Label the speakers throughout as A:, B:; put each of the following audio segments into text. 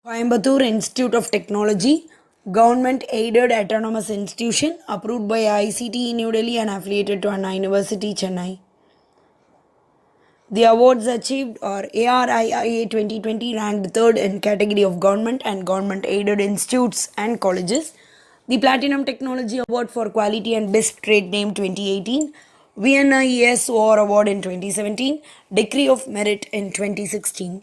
A: Coimbatore Institute of Technology, government aided autonomous institution approved by ICT New Delhi and affiliated to Anna University, Chennai. The awards achieved are ARIIA 2020 ranked third in category of government and government aided institutes and colleges. The Platinum Technology Award for Quality and Best Trade Name 2018. Vienna ESOR Award in 2017. Decree of Merit in 2016.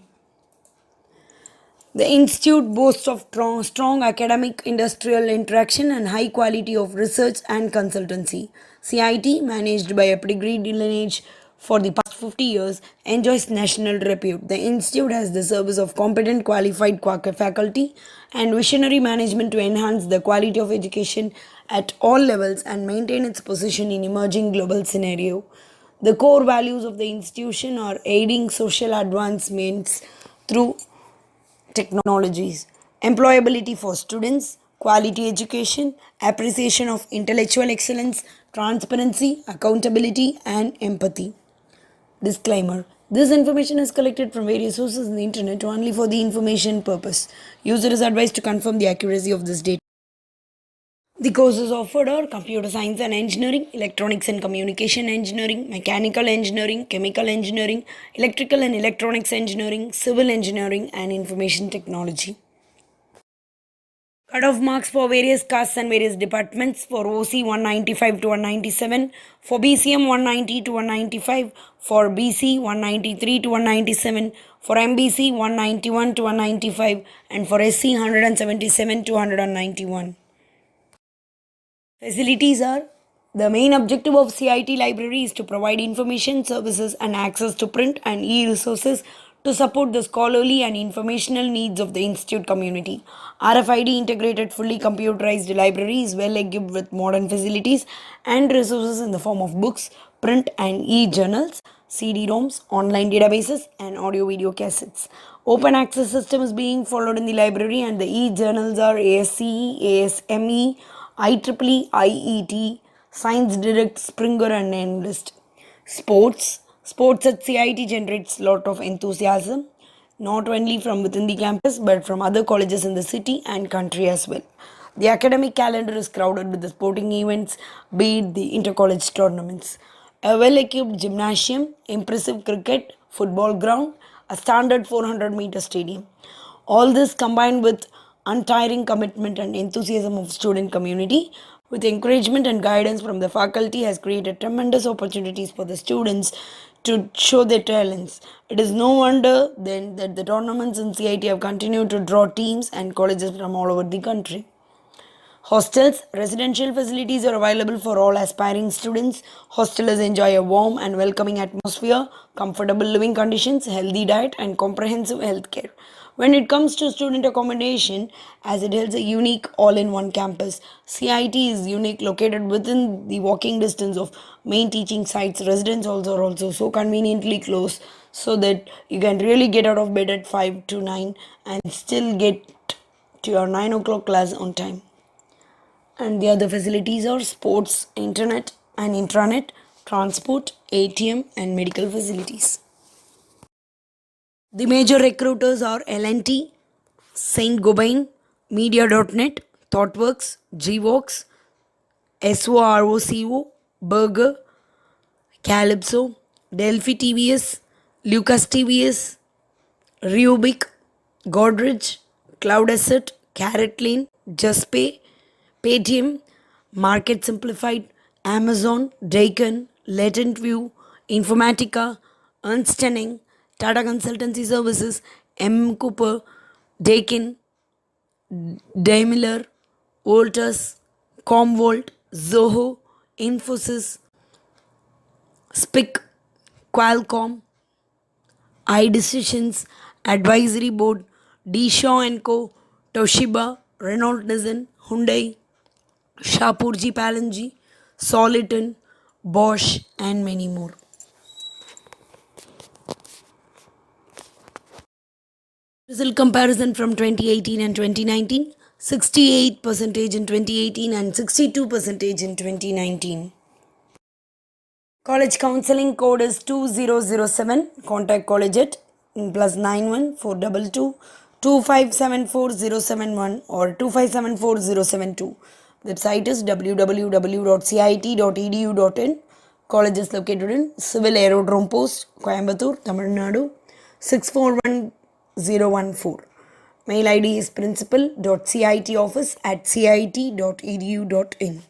A: The institute boasts of strong academic industrial interaction and high quality of research and consultancy. CIT, managed by a pedigreed lineage for the past 50 years, enjoys national repute. The institute has the service of competent qualified faculty and visionary management to enhance the quality of education at all levels and maintain its position in emerging global scenario. The core values of the institution are aiding social advancements through technologies, employability for students, quality education, appreciation of intellectual excellence, transparency, accountability, and empathy. Disclaimer. This information is collected from various sources on the internet only for the information purpose. User is advised to confirm the accuracy of this data. The courses offered are Computer Science and Engineering, Electronics and Communication Engineering, Mechanical Engineering, Chemical Engineering, Electrical and Electronics Engineering, Civil Engineering, and Information Technology. Cut-off marks for various castes and various departments: for OC 195 to 197, for BCM 190 to 195, for BC 193 to 197, for MBC 191 to 195, and for SC 177 to 191. Facilities are: the main objective of CIT library is to provide information, services, and access to print and e-resources to support the scholarly and informational needs of the institute community. RFID integrated fully computerized library is well equipped with modern facilities and resources in the form of books, print and e-journals, CD-ROMs, online databases, and audio-video cassettes. Open access system is being followed in the library, and the e-journals are ASCE, ASME, IEEE, IET, Science Direct, Springer, and Enlist. Sports. Sports at CIT generates lot of enthusiasm, not only from within the campus but from other colleges in the city and country as well. The academic calendar is crowded with the sporting events, be it the inter-college tournaments. A well-equipped gymnasium, impressive cricket, football ground, a standard 400-meter stadium. All this combined with untiring commitment and enthusiasm of student community with encouragement and guidance from the faculty has created tremendous opportunities for the students to show their talents. It is no wonder then that the tournaments in CIT have continued to draw teams and colleges from all over the country. Hostels, residential facilities are available for all aspiring students. Hostelers enjoy a warm and welcoming atmosphere, comfortable living conditions, healthy diet, and comprehensive health care. When it comes to student accommodation, as it has a unique all-in-one campus, CIT is unique, located within the walking distance of main teaching sites. Residents also are also so conveniently close so that you can really get out of bed at 5 to 9 and still get to your 9 o'clock class on time. And the other facilities are sports, internet and intranet, transport, ATM, and medical facilities. The major recruiters are L&T, Saint Gobain, Media.net, ThoughtWorks, GWorks, SOROCO, Burger, Calypso, Delphi TVS, Lucas TVS, Rubik, Godrej, Cloud Asset, Carrot Lane, JustPay, Paytm, Market Simplified, Amazon, Daikin, Latent View, Informatica, Ernst Young, Tata Consultancy Services, M. Cooper, Daikin, Daimler, Voltus, Comvolt, Zoho, Infosys, SPIC, Qualcomm, iDecisions, Advisory Board, D. Shaw & Co., Toshiba, Renault Nissan, Hyundai, Shapurji Palanji, Soliton, Bosch, and many more. Result comparison from 2018 and 2019: 68% in 2018 and 62% in 2019. College counseling code is 2007. Contact college at +91 422 2574071 or 2574072. Website is www.cit.edu.in. College is located in Civil Aerodrome Post, Coimbatore, Tamil Nadu 641014. Mail ID is principal.citoffice@cit.edu.in.